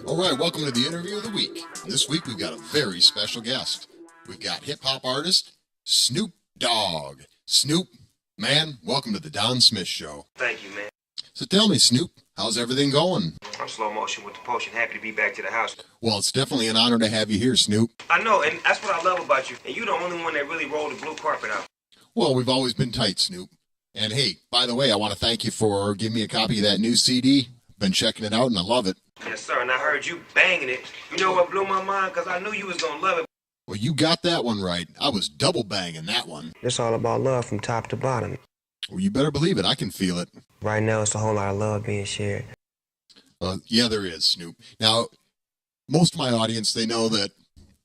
All right, welcome to the interview of the week. This week we've got a very special guest. We've got hip-hop artist Snoop Dogg. Snoop, man, welcome to the Don Smith Show. Thank you, man. So tell me, Snoop, how's everything going? I'm slow motion with the potion. Happy to be back to the house. Well, it's definitely an honor to have you here, Snoop. I know, and that's what I love about you. And you're the only one that really rolled the blue carpet out. Well, we've always been tight, Snoop. And hey, by the way, I want to thank you for giving me a copy of that new CD. Been checking it out and I love it. Yes, sir, and I heard you banging it. You know what blew my mind? Because I knew you was going to love it. Well, you got that one right. I was double banging that one. It's all about love from top to bottom. Well, you better believe it. I can feel it. Right now, it's a whole lot of love being shared. Yeah, there is, Snoop. Now, most of my audience, they know that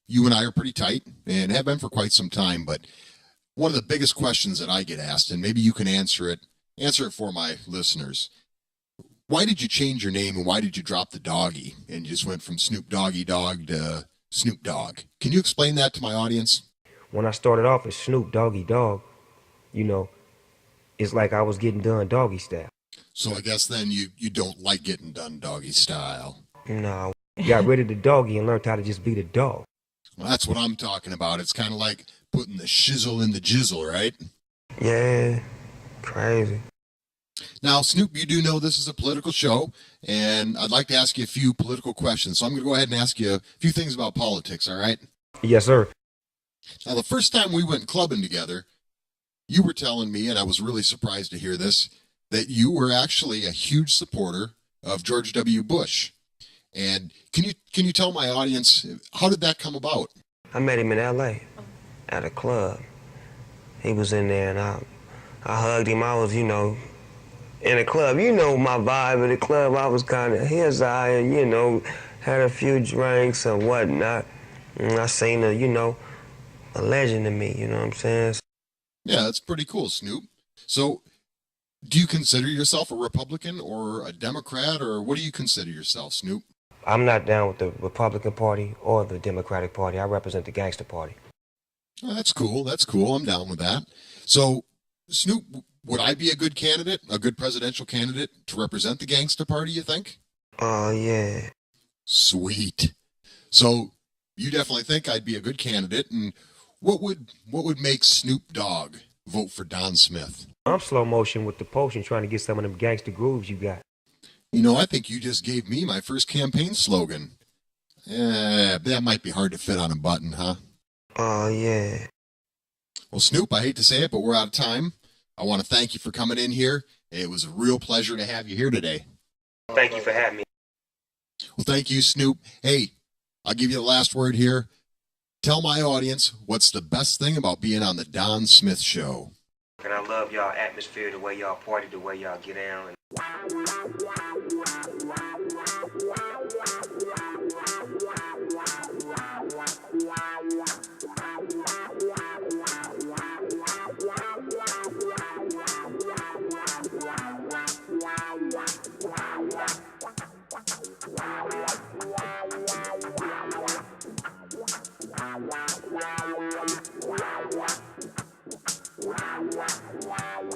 you and I are pretty tight and have been for quite some time. But one of the biggest questions that I get asked, and maybe you can answer it for my listeners. Why did you change your name and why did you drop the doggy and you just went from Snoop Doggy Dogg to Snoop Dogg? Can you explain that to my audience? When I started off as Snoop Doggy Dogg, you know, it's like I was getting done doggy style. So I guess then you don't like getting done doggy style. No, got rid of the doggy and learned how to just be the dog. Well, that's what I'm talking about. It's kind of like putting the shizzle in the jizzle, right? Yeah, crazy. Now, Snoop, you do know this is a political show, and I'd like to ask you a few political questions. So I'm going to go ahead and ask you a few things about politics, all right? Yes, sir. Now, the first time we went clubbing together, you were telling me, and I was really surprised to hear this, that you were actually a huge supporter of George W. Bush. And can you tell my audience, how did that come about? I met him in L.A. at a club. He was in there, and I hugged him. I was, in a club, my vibe at the club, I was kind of his eye and, had a few drinks and whatnot. And I seen a legend to me, you know what I'm saying? Yeah, that's pretty cool, Snoop. So, do you consider yourself a Republican or a Democrat, or what do you consider yourself, Snoop? I'm not down with the Republican Party or the Democratic Party. I represent the Gangster Party. Oh, that's cool. That's cool. I'm down with that. So, Snoop, would I be a good candidate, a good presidential candidate to represent the Gangster Party, you think? Oh, yeah. Sweet. So, you definitely think I'd be a good candidate, and what would make Snoop Dogg vote for Don Smith? I'm slow motion with the potion trying to get some of them gangster grooves you got. I think you just gave me my first campaign slogan. That might be hard to fit on a button, huh? Oh, yeah. Well, Snoop, I hate to say it, but we're out of time. I want to thank you for coming in here. It was a real pleasure to have you here today. Thank you for having me. Well, thank you, Snoop. Hey, I'll give you the last word here. Tell my audience what's the best thing about being on the Don Smith Show. And I love y'all atmosphere, the way y'all party, the way y'all get down. Wow.